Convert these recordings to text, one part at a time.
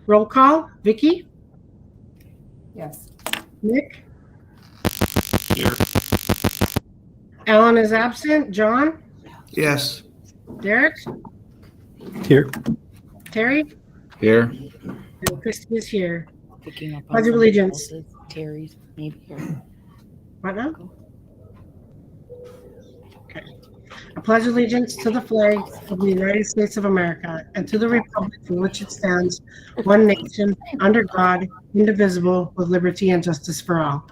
Roll call. Vicky? Yes. Nick? Here. Alan is absent. John? Yes. Derek? Here. Terry? Here. And Christy is here. Picking up on Pledge of somebody allegiance. else's, Terry's, maybe. Or What now? Okay. I pledge allegiance to the flag of the United States of America and to the republic for which it stands, one nation, under God, indivisible, with liberty and justice for all.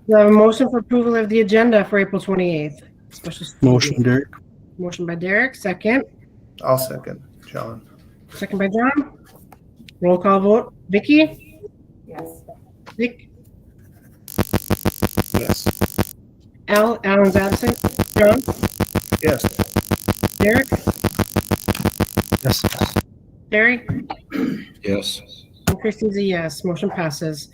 We have a motion for approval of the agenda for April 28th. Special Motion, Derek. motion by Derek, second. I'll second. John. Second by John. Roll call vote. Vicky? yes. Vic? Yes. Alan's absent. John? Yes. Derek? Yes. Terry? Yes. And Christie's a yes. Motion passes.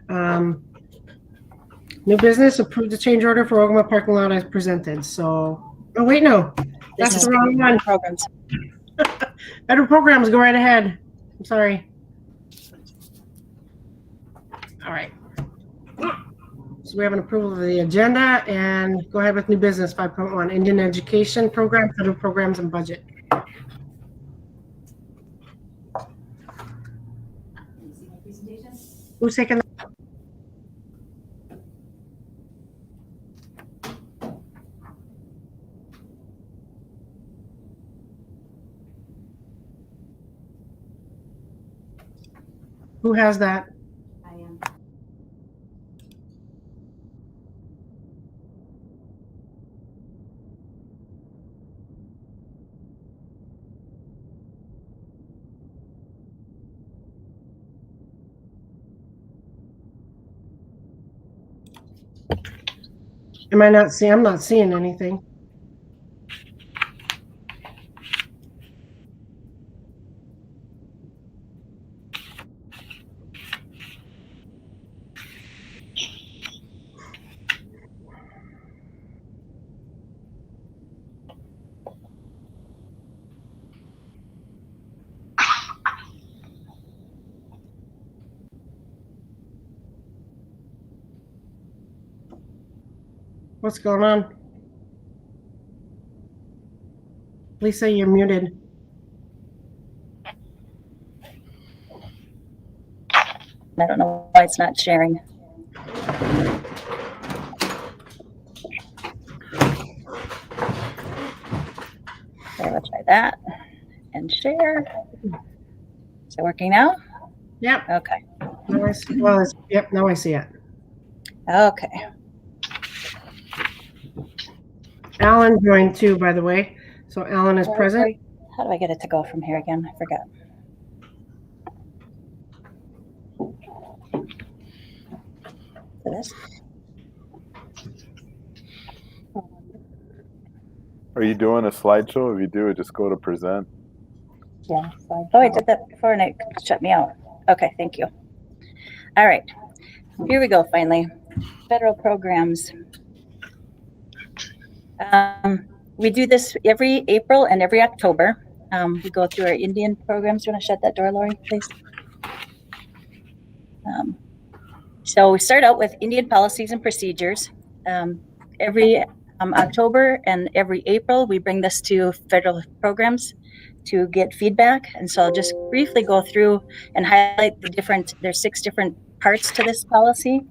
New business, approve the change order for Ogama parking lot as presented. So, oh wait, no. That's This the is wrong one. programs. Better programs, go right ahead. I'm sorry. All right. So we have an approval of the agenda and go ahead with new business 5.1, Indian education program, federal programs and budget. Who's taking that? Who has that? I am. Am I not seeing? I'm not seeing anything. What's going on? Lisa, you're muted. I don't know why it's not sharing. Okay, let's try that and share. Is it working now? Yep. Okay. Now I see, well, yep. Now I see it. Okay. Alan joined too, by the way. So Alan is present. How do I get it to go from here again? I forgot. To this? Are you doing a slideshow? If you do, just go to present. Yeah. Oh, I did that before and it shut me out. Okay, thank you. All right. Here we go, finally. Federal programs. We do this every April and every October. We go through our Indian programs. Do you want to shut that door, Lori, please? So we start out with Indian policies and procedures. Every October and every April, we bring this to federal programs to get feedback. And so I'll just briefly go through and highlight the different, there's 6 different parts to this policy.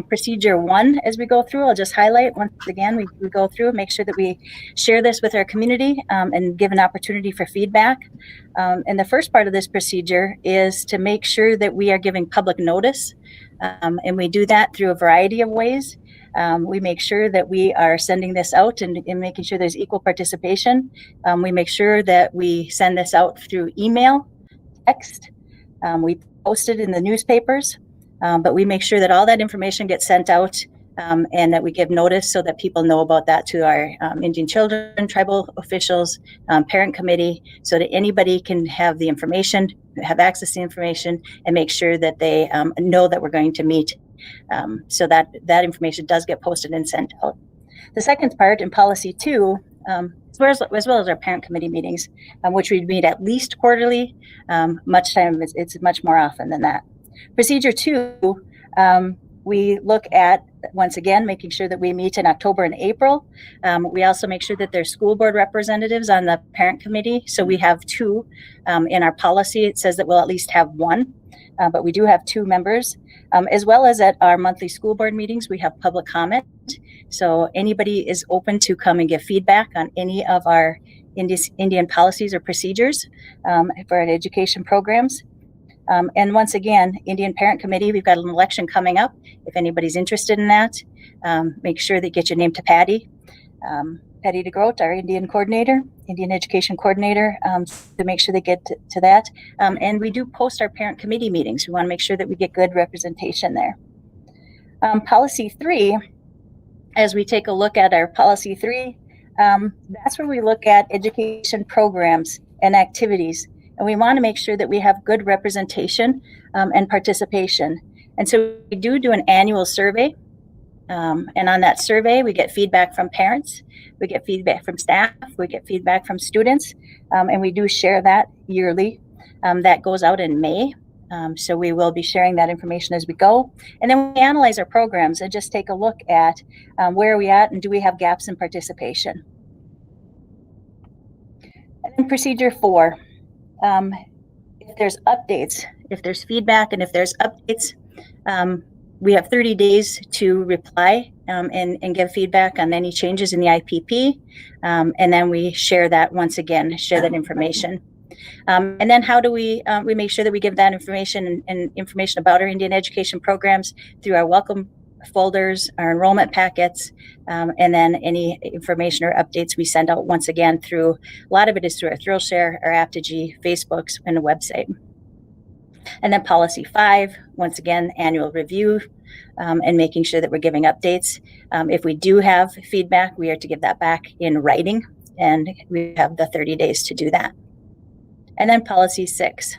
Procedure 1, as we go through, I'll just highlight once again, we go through, make sure that we share this with our community and give an opportunity for feedback. And the first part of this procedure is to make sure that we are giving public notice. And we do that through a variety of ways. We make sure that we are sending this out and making sure there's equal participation. We make sure that we send this out through email, text. We post it in the newspapers, but we make sure that all that information gets sent out and that we give notice so that people know about that to our Indian children, tribal officials, parent committee, so that anybody can have the information, have access to the information, and make sure that they know that we're going to meet. So that information does get posted and sent out. The second part in policy 2 as well as our parent committee meetings, which we meet at least quarterly. Much time, it's much more often than that. Procedure 2, we look at, once again, making sure that we meet in October and April. We also make sure that there's school board representatives on the parent committee. So we have 2. In our policy, it says that we'll at least have 1, but we do have 2 members. As well as at our monthly school board meetings, we have public comment. So anybody is open to come and give feedback on any of our Indian policies or procedures for our education programs. And once again, Indian Parent Committee, we've got an election coming up. If anybody's interested in that, make sure that you get your name to Patty DeGroat, our Indian coordinator, Indian education coordinator, to make sure they get to that. And we do post our parent committee meetings. We want to make sure that we get good representation there. Policy 3, as we take a look at our policy 3, that's where we look at education programs and activities. And we want to make sure that we have good representation and participation. And so we do an annual survey. And on that survey, we get feedback from parents, we get feedback from staff, we get feedback from students, and we do share that yearly. That goes out in May. So we will be sharing that information as we go. And then we analyze our programs and just take a look at where are we at and do we have gaps in participation. And then procedure 4. If there's updates, if there's feedback, and if there's updates, we have 30 days to reply and give feedback on any changes in the IPP. And then we share that once again, share that information. And then how do we make sure that we give that information and information about our Indian education programs through our welcome folders, our enrollment packets, and then any information or updates we send out once again through, a lot of it is through our ThrillShare, our Apogee, Facebooks, and a website. And then policy 5, once again, annual review and making sure that we're giving updates. If we do have feedback, we are to give that back in writing, and we have the 30 days to do that. And then policy 6.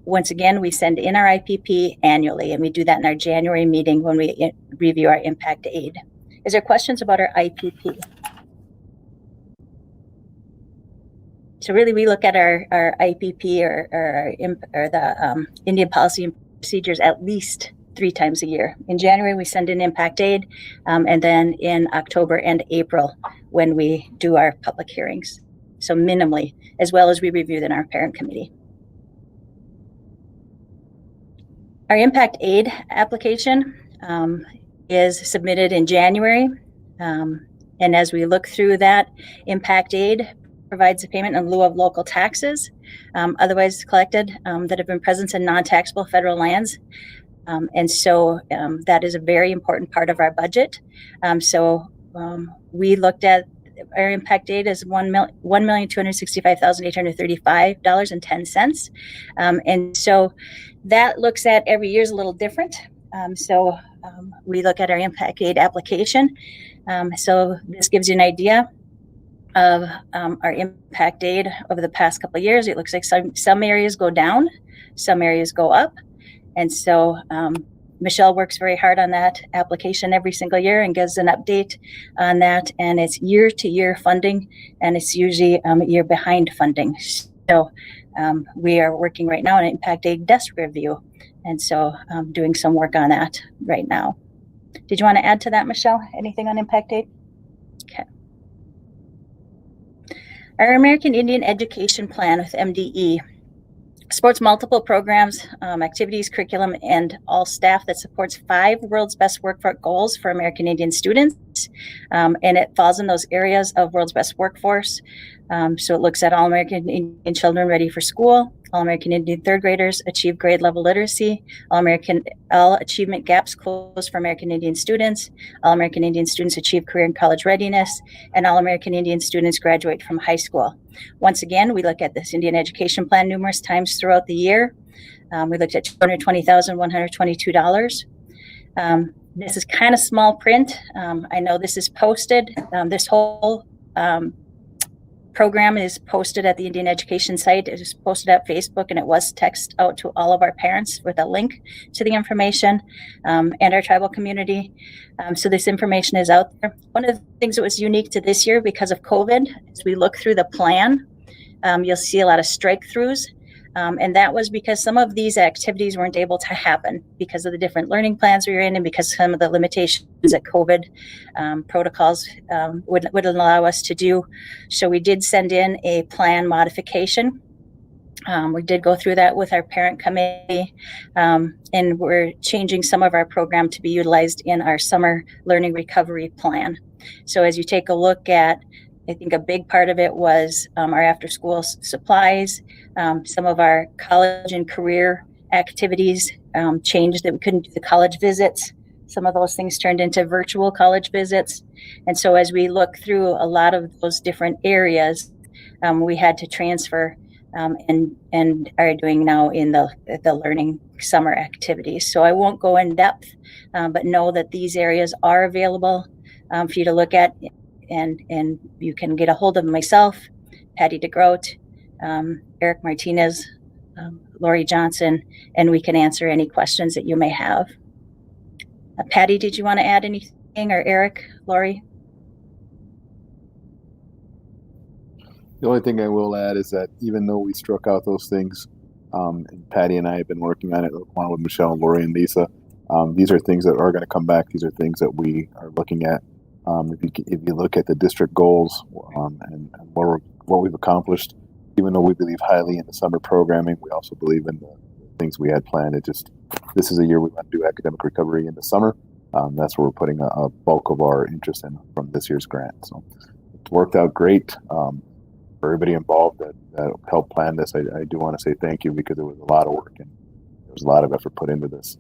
Once again, we send in our IPP annually, and we do that in our January meeting when we review our impact aid. Is there questions about our IPP? So really, we look at our IPP or the Indian policy and procedures at least 3 times a year. In January, we send in impact aid, and then in October and April when we do our public hearings. So minimally, as well as we review in our parent committee. Our impact aid application is submitted in January. And as we look through that, impact aid provides a payment in lieu of local taxes, otherwise collected, that have been present in non-taxable federal lands. And so that is a very important part of our budget. We looked at our impact aid as $1,265,835.10. And so that looks at every year is a little different. We look at our impact aid application. So this gives you an idea of our impact aid over the past couple of years. It looks like some areas go down, some areas go up. And so Michelle works very hard on that application every single year and gives an update on that. And it's year-to-year funding, and it's usually a year behind funding. So we are working right now on an impact aid desk review. And so I'm doing some work on that right now. Did you want to add to that, Michelle? Anything on impact aid? Okay. Our American Indian Education Plan with MDE supports multiple programs, activities, curriculum, and all staff that supports 5 World's Best Workforce goals for American Indian students. And it falls in those areas of World's Best Workforce. So it looks at all American Indian children ready for school, all American Indian 3rd graders achieve grade level literacy, all achievement gaps closed for American Indian students, all American Indian students achieve career and college readiness, and all American Indian students graduate from high school. Once again, we look at this Indian Education Plan numerous times throughout the year. We looked at $220,122. This is kind of small print. I know this is posted. This whole program is posted at the Indian Education site. It is posted at Facebook, and it was texted out to all of our parents with a link to the information, and our tribal community. So this information is out there. One of the things that was unique to this year because of COVID, as we look through the plan, you'll see a lot of strike-throughs. And that was because some of these activities weren't able to happen because of the different learning plans we were in, and because some of the limitations that COVID protocols would allow us to do. So we did send in a plan modification. We did go through that with our parent committee, and we're changing some of our program to be utilized in our summer learning recovery plan. So as you take a look at, I think a big part of it was our after-school supplies. Some of our college and career activities changed, that we couldn't do the college visits. Some of those things turned into virtual college visits. And so as we look through a lot of those different areas, we had to transfer and are doing now in the learning summer activities. So I won't go in depth, but know that these areas are available for you to look at. And you can get a hold of myself, Patty DeGroat, Eric Martinez, Lori Johnson, and we can answer any questions that you may have. Patty, did you want to add anything, or Eric, Lori? The only thing I will add is that even though we struck out those things, and Patty and I have been working on it along with Michelle, Lori, and Lisa, these are things that are going to come back. These are things that we are looking at. If you look at the district goals and what we've accomplished, even though we believe highly in the summer programming, we also believe in the things we had planned. This is a year we want to do academic recovery in the summer. That's where we're putting a bulk of our interest in from this year's grant. So it's worked out great. For everybody involved that helped plan this, I do want to say thank you, because it was a lot of work and there was a lot of effort put into this.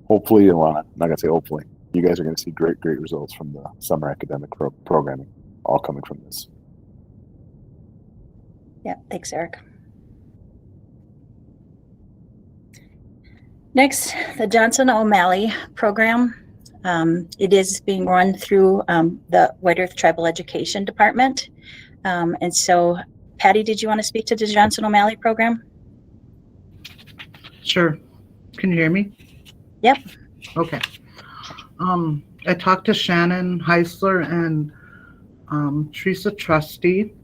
Hopefully, well, I'm not going to say hopefully, you guys are going to see great results from the summer academic programming, all coming from this. Yeah, thanks, Eric. Next, the Johnson O'Malley program. It is being run through the White Earth Tribal Education Department. And so, Patty, did you want to speak to the Johnson O'Malley program? Sure. Can you hear me? Yep. Okay. I talked to Shannon Heisler and Teresa Trusty.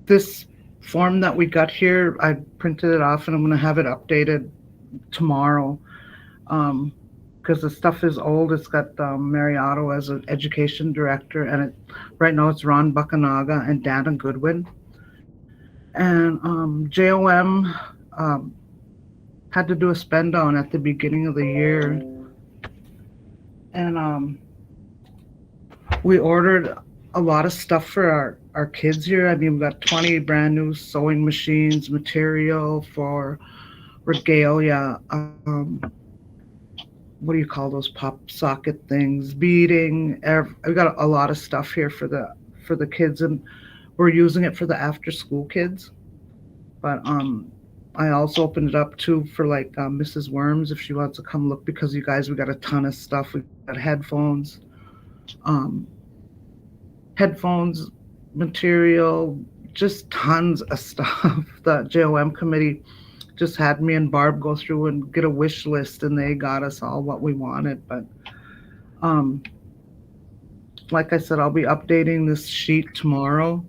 This form that we got here, I printed it off and I'm going to have it updated tomorrow, because the stuff is old. It's got Mary Otto as an education director, and right now it's Ron Buckanaga and Dana Goodwin. And JOM had to do a spend down at the beginning of the year. And we ordered a lot of stuff for our kids here. I mean, we've got 20 brand new sewing machines, material for regalia. What do you call those pop socket things? Beading. We got a lot of stuff here for the kids, and we're using it for the after school kids. But I also opened it up too for like Mrs. Worms if she wants to come look, because you guys, we got a ton of stuff. We got headphones, material, just tons of stuff. The JOM committee just had me and Barb go through and get a wish list, and they got us all what we wanted. But like I said, I'll be updating this sheet tomorrow.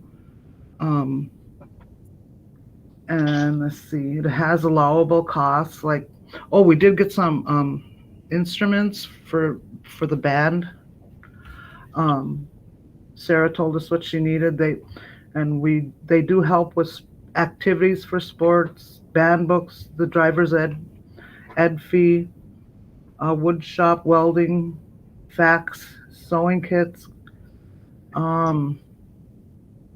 And let's see, it has allowable costs. Like, oh, we did get some instruments for the band. Sarah told us what she needed. They do help with activities for sports, band books, the driver's ed fee, wood shop, welding, fax, sewing kits.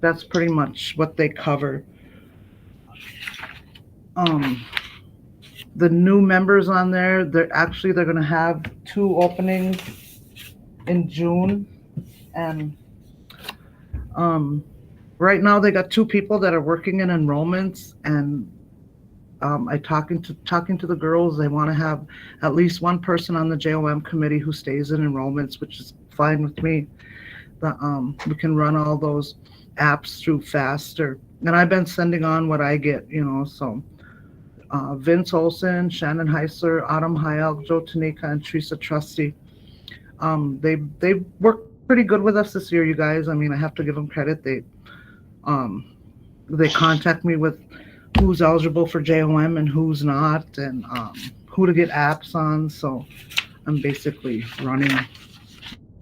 That's pretty much what they cover. The new members on there, they're going to have 2 openings in June, and right now they got 2 people that are working in enrollments, and I talking to the girls, they want to have at least one person on the JOM committee who stays in enrollments, which is fine with me. we can run all those apps through faster. And I've been sending on what I get, so Vince Olson, Shannon Heisler, Autumn Hayek, Joe Tanika, and Teresa Trusty. They worked pretty good with us this year, you guys. I mean, I have to give them credit. They contact me with who's eligible for JOM and who's not, and who to get apps on. So I'm basically running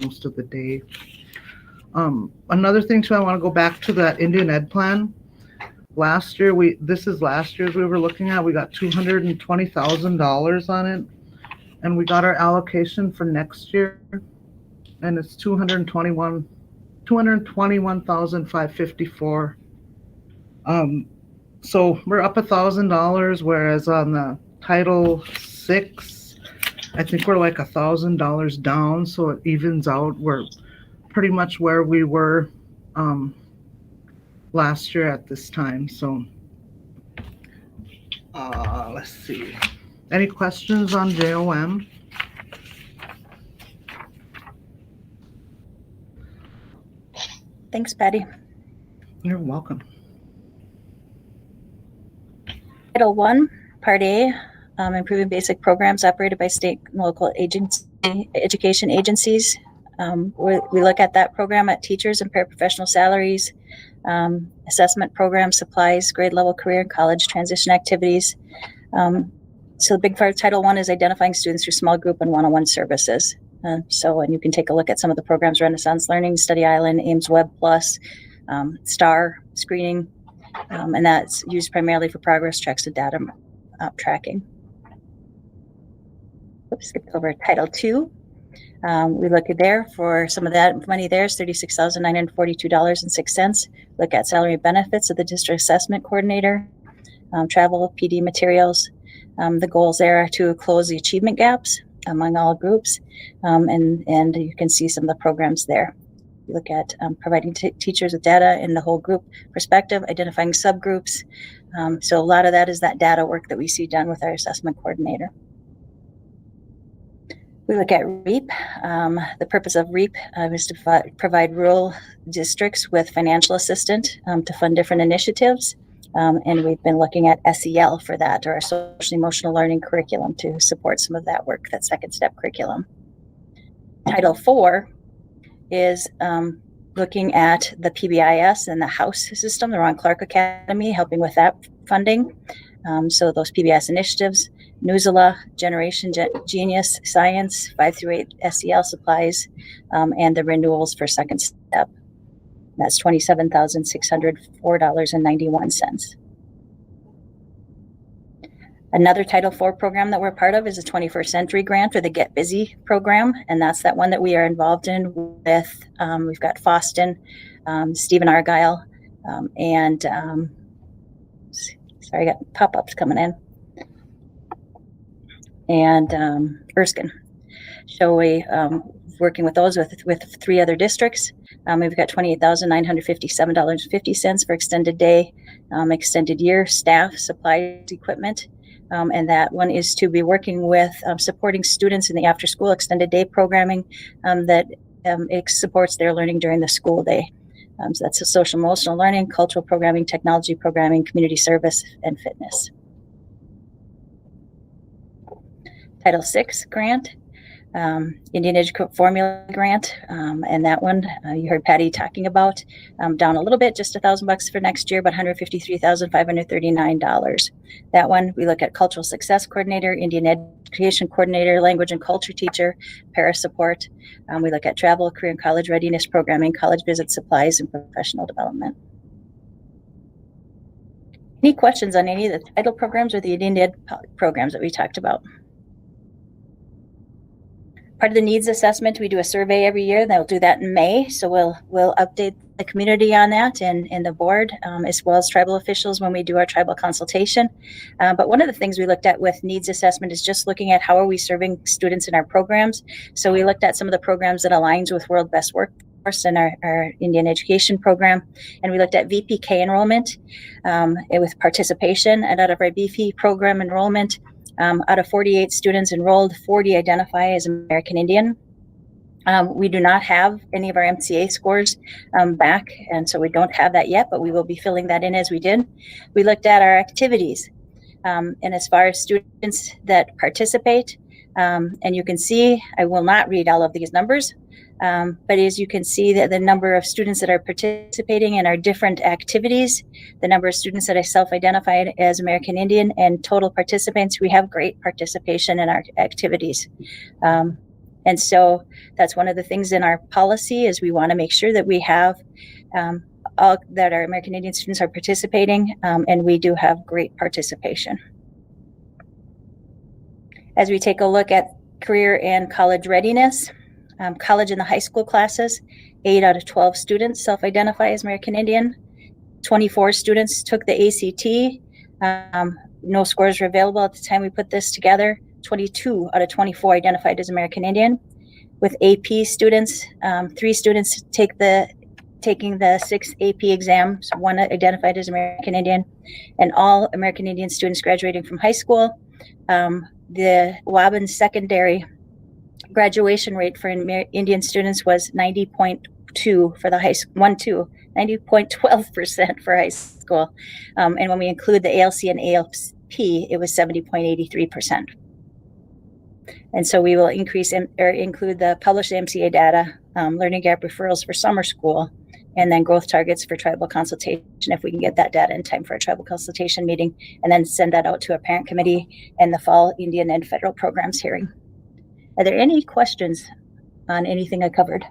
most of the day. Another thing too, I want to go back to that Indian Ed plan. Last year, this is last year's we were looking at. We got $220,000 on it, and we got our allocation for next year, and it's $221,554. So we're up $1,000, whereas on the Title VI, I think we're like $1,000 down. So it evens out. We're pretty much where we were last year at this time. So let's see. Any questions on JOM? Thanks, Patty. You're welcome. Title 1, Part A, improving basic programs operated by state and local education agencies. We look at that program at teachers and paraprofessional salaries, assessment programs, supplies, grade level career and college transition activities. So the big part of Title 1 is identifying students through small group and one-on-one services. And you can take a look at some of the programs: Renaissance Learning, Study Island, Ames Web Plus, STAR screening, and that's used primarily for progress checks and data tracking. Oops, skip over Title 2. We look at there for some of that money. There's $36,942.06. Look at salary and benefits of the district assessment coordinator, travel, PD materials. The goals there are to close the achievement gaps among all groups, and you can see some of the programs there. You look at providing teachers with data in the whole group perspective, identifying subgroups. So a lot of that is that data work that we see done with our assessment coordinator. We look at REAP. The purpose of REAP is to provide rural districts with financial assistance to fund different initiatives. And we've been looking at SEL for that, or our social emotional learning curriculum, to support some of that work, that second step curriculum. Title 4 is looking at the PBIS and the House system, the Ron Clark Academy, helping with that funding. So those PBIS initiatives, Newsela, Generation Genius, Science, 5 through 8 SEL supplies, and the renewals for second step. That's $27,604.91. Another Title IV program that we're part of is a 21st Century Grant, or the Get Busy program, and that's that one that we are involved in with. We've got Foston, Stephen Argyle, and sorry, I got pop-ups coming in, and Erskine. So we working with those with 3 other districts. We've got $28,957.50 for extended day, extended year, staff, supplies, equipment. And that one is to be working with supporting students in the after-school extended day programming that it supports their learning during the school day. So that's a social emotional learning, cultural programming, technology programming, community service, and fitness. Title VI grant, Indian Education Formula Grant, and that one you heard Patty talking about, down a little bit, just $1,000 for next year, but $153,539. That one we look at cultural success coordinator, Indian education coordinator, language and culture teacher, para support. We look at travel, career and college readiness programming, college visit supplies, and professional development. Any questions on any of the title programs or the Indian Ed programs that we talked about? Part of the needs assessment, we do a survey every year. They'll do that in May. So we'll update the community on that and the board, as well as tribal officials when we do our tribal consultation. But one of the things we looked at with needs assessment is just looking at how are we serving students in our programs. So we looked at some of the programs that aligns with World Best Workforce in our Indian education program. And we looked at VPK enrollment with participation. And out of our BP program enrollment, out of 48 students enrolled, 40 identify as American Indian. We do not have any of our MCA scores back, and so we don't have that yet, but we will be filling that in as we did. We looked at our activities, and as far as students that participate, and you can see, I will not read all of these numbers, but as you can see that the number of students that are participating in our different activities, the number of students that are self-identified as American Indian, and total participants, we have great participation in our activities. And so that's one of the things in our policy is we want to make sure that we have all that our American Indian students are participating, and we do have great participation. As we take a look at career and college readiness, college and the high school classes, 8 out of 12 students self-identify as American Indian. 24 students took the ACT. No scores were available at the time we put this together. 22 out of 24 identified as American Indian. With AP students, 3 students taking the 6 AP exams, 1 identified as American Indian, and all American Indian students graduating from high school. The Waubun secondary graduation rate for Indian students was 90.2 for the high school, 90.12% for high school. And when we include the ALC and ALP, it was 70.83%. And so we will include the published MCA data, learning gap referrals for summer school, and then growth targets for tribal consultation if we can get that data in time for a tribal consultation meeting, and then send that out to a parent committee and the fall Indian and federal programs hearing. Are there any questions on anything I covered?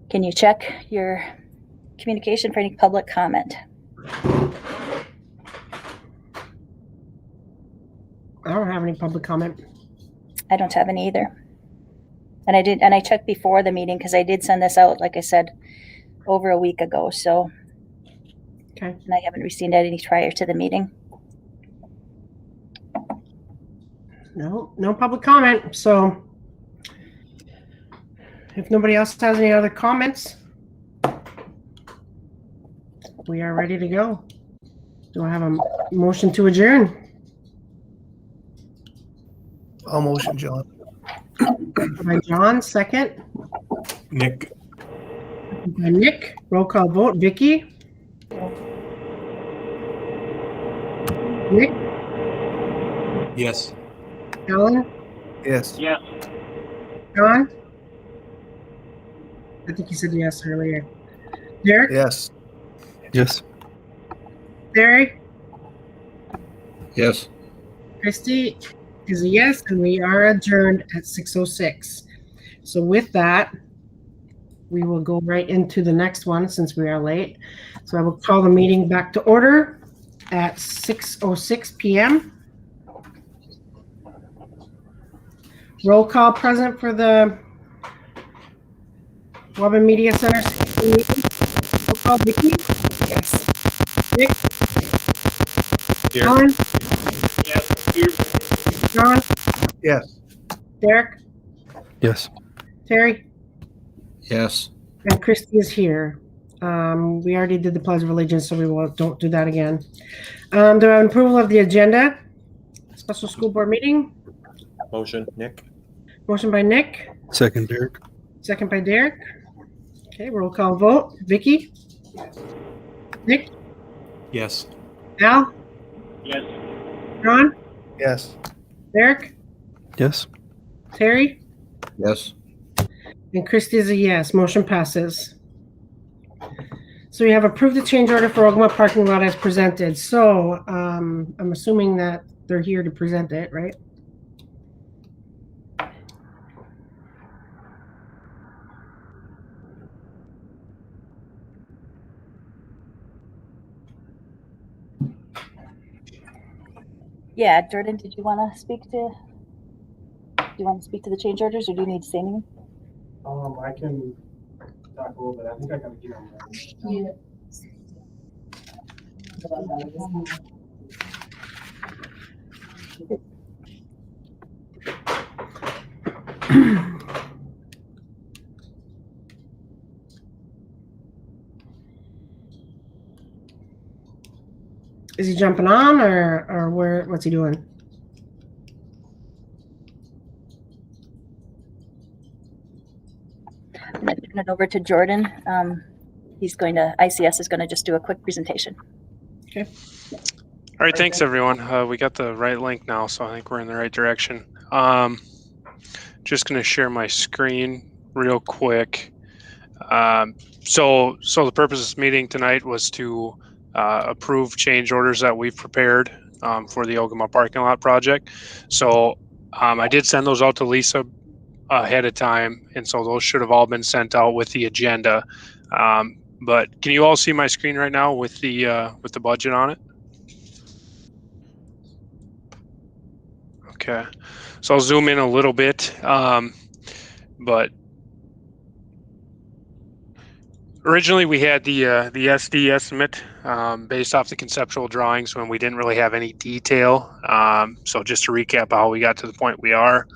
Can you check your communication for any public comment? I don't have any public comment. I don't have any either. And I checked before the meeting because I did send this out, like I said, over a week ago. So, Okay. And I haven't received any prior to the meeting. No public comment. So if nobody else has any other comments, we are ready to go. Do I have a motion to adjourn? I'll motion, John. By John, second. Nick. By Nick. Roll call vote. Vicky? Nick? Yes. Alan? Yes. Yes. John? I think you said yes earlier. Derek? Yes. Yes. Terry? Yes. Christy is a yes, and we are adjourned at 6:06. So with that, we will go right into the next one since we are late. So I will call the meeting back to order at 6:06 p.m. Roll call present for the Waubun Media Center meeting. Roll call, Vicky? Yes. Nick? Here. Alan? Yes. Here. John? Yes. Derek? Yes. Terry? Yes. And Christy is here. We already did the Pledge of Allegiance, so don't do that again. Do I have an approval of the agenda? Special school board meeting. Motion, Nick. Motion by Nick, Second, Derek. second by Derek. Okay, roll call vote. Vicky? Nick? Yes. Al? Yes. Ron? Yes. Derek? Yes. Terry? Yes. And Christy is a yes. Motion passes. So we have approved the change order for Ogama parking lot as presented. So I'm assuming that they're here to present it, right? Yeah, Jordan, did you want to speak to? Do you want to speak to the change orders, or do you need to say anything? I can talk a little bit. I think I gotta get on that. Is he jumping on or what's he doing? going to turn it over to Jordan. ICS is going to just do a quick presentation. Okay. All right, thanks everyone. We got the right link now, so I think we're in the right direction. Just going to share my screen real quick. So the purpose of this meeting tonight was to approve change orders that we've prepared for the Ogama parking lot project. So I did send those out to Lisa ahead of time, and so those should have all been sent out with the agenda. But can you all see my screen right now with the budget on it? Okay, so I'll zoom in a little bit, but originally we had the SD estimate based off the conceptual drawings when we didn't really have any detail. So just to recap how we got to the point we are.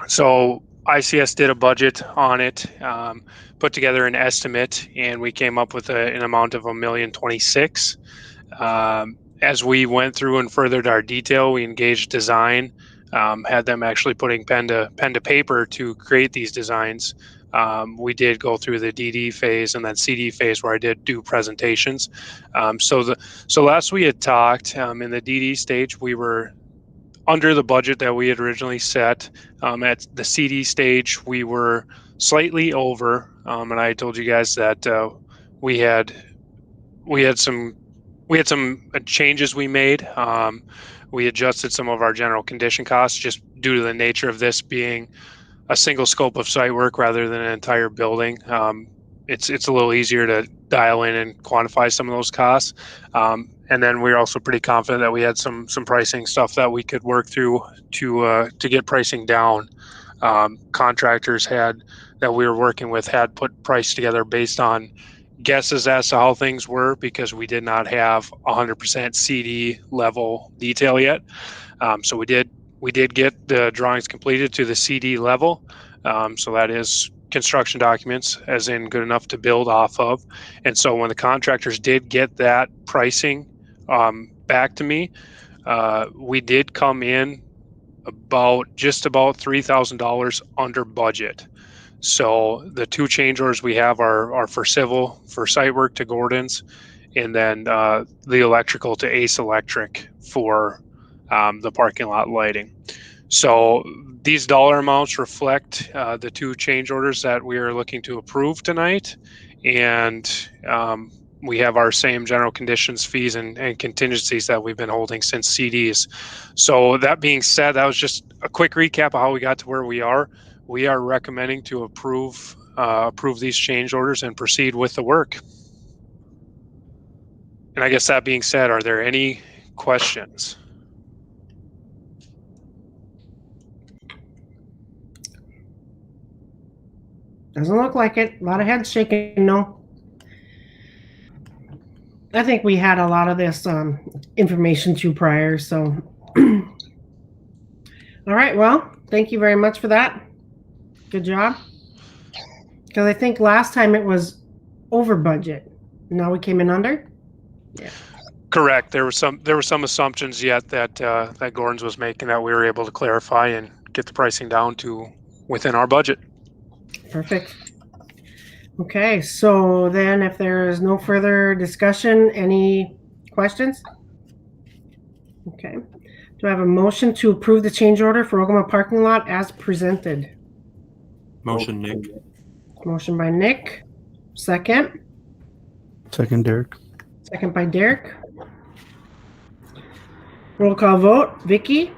So ICS did a budget on it, put together an estimate, and we came up with an amount of $1,026,000. As we went through and furthered our detail, we engaged design, had them actually putting pen to paper to create these designs. We did go through the DD phase and then CD phase where I did do presentations. So last we had talked in the DD stage, we were under the budget that we had originally set. At the CD stage, we were slightly over, and I told you guys that we had some changes we made. We adjusted some of our general condition costs just due to the nature of this being a single scope of site work rather than an entire building. It's a little easier to dial in and quantify some of those costs. And then we're also pretty confident that we had some pricing stuff that we could work through to get pricing down. Contractors that we were working with had put price together based on guesses as to how things were because we did not have 100% CD level detail yet. So we did get the drawings completed to the CD level. So that is construction documents, as in good enough to build off of. And so when the contractors did get that pricing back to me, we did come in just about $3,000 under budget. So the two change orders we have are for civil, for site work to Gordon's, and then the electrical to Ace Electric for the parking lot lighting. So these dollar amounts reflect the two change orders that we are looking to approve tonight. And we have our same general conditions, fees, and contingencies that we've been holding since CDs. So that being said, that was just a quick recap of how we got to where we are. We are recommending to approve these change orders and proceed with the work. And I guess that being said, are there any questions? Doesn't look like it. A lot of heads shaking no. I think we had a lot of this information too prior, so. All right, well, thank you very much for that. Good job. Because I think last time it was over budget. Now we came in under? Yeah. Correct. There were some assumptions yet that Gordon's was making that we were able to clarify and get the pricing down to within our budget. Perfect. Okay, so then if there is no further discussion, any questions? Okay. Do I have a motion to approve the change order for Ogama parking lot as presented? Motion, Nick. Motion by Nick. Second. Second, Derek. Second by Derek. Roll call vote. Vicky?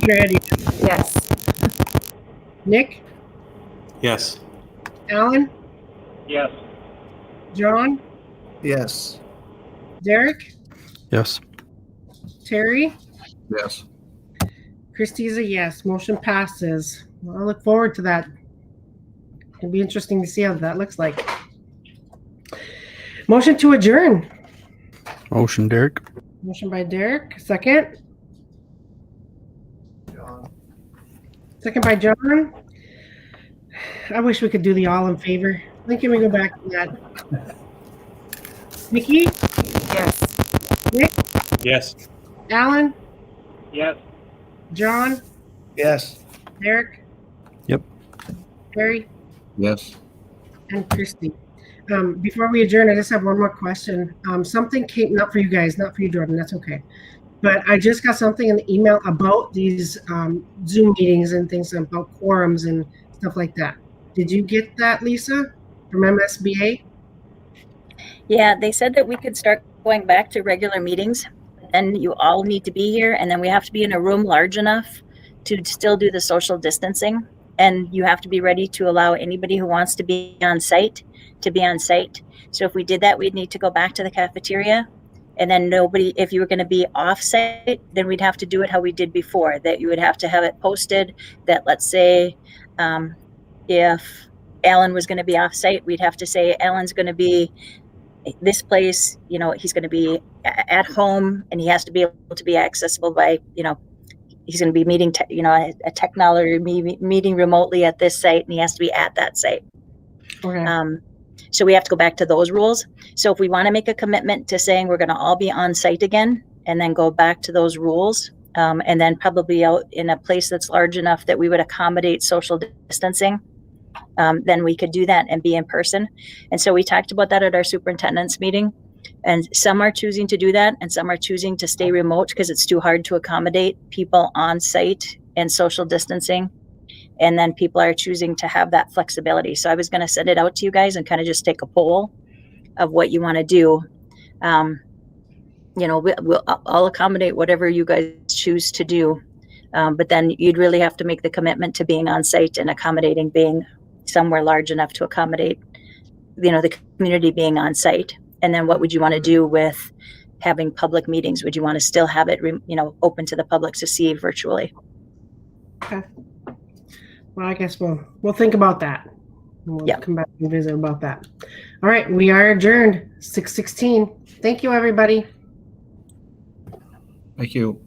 Ready? Yes. Nick? Yes. Alan? Yes. John? Yes. Derek? Yes. Terry? Yes. Christie's a yes. Motion passes. Well, I look forward to that. It'll be interesting to see how that looks like. Motion to adjourn. Motion, Derek. Motion by Derek. Second. Second by John. I wish we could do the all in favor. I think can we go back to that? Nikki? Yes. Nick? Yes. Alan, Yes. John, Yes. Derek? Yep. Harry? Yes. And Christy. Before we adjourn, I just have one more question. Something came, not for you guys, not for you, Jordan, that's okay. But I just got something in the email about these Zoom meetings and things about quorums and stuff like that. Did you get that, Lisa, from MSBA? Yeah, they said that we could start going back to regular meetings. Then you all need to be here, and then we have to be in a room large enough to still do the social distancing. And you have to be ready to allow anybody who wants to be on site to be on site. So if we did that, we'd need to go back to the cafeteria. And then nobody, if you were going to be off site, then we'd have to do it how we did before, that you would have to have it posted that, let's say, if Alan was going to be off site, we'd have to say Alan's going to be this place, you know, he's going to be at home and he has to be able to be accessible by, you know, he's going to be meeting, a technology meeting remotely at this site, and he has to be at that site. Okay. So we have to go back to those rules. So if we want to make a commitment to saying we're going to all be on site again, and then go back to those rules, and then probably out in a place that's large enough that we would accommodate social distancing, then we could do that and be in person. And so we talked about that at our superintendent's meeting. And some are choosing to do that, and some are choosing to stay remote because it's too hard to accommodate people on site and social distancing. And then people are choosing to have that flexibility. So I was going to send it out to you guys and kind of just take a poll of what you want to do. I'll accommodate whatever you guys choose to do. But then you'd really have to make the commitment to being on site and accommodating being somewhere large enough to accommodate, the community being on site. And then what would you want to do with having public meetings? Would you want to still have it, open to the public to see virtually? Okay. Well, I guess we'll think about that. We'll Yep. come back and visit about that. All right, we are adjourned. 6:16. Thank you, everybody. Thank you.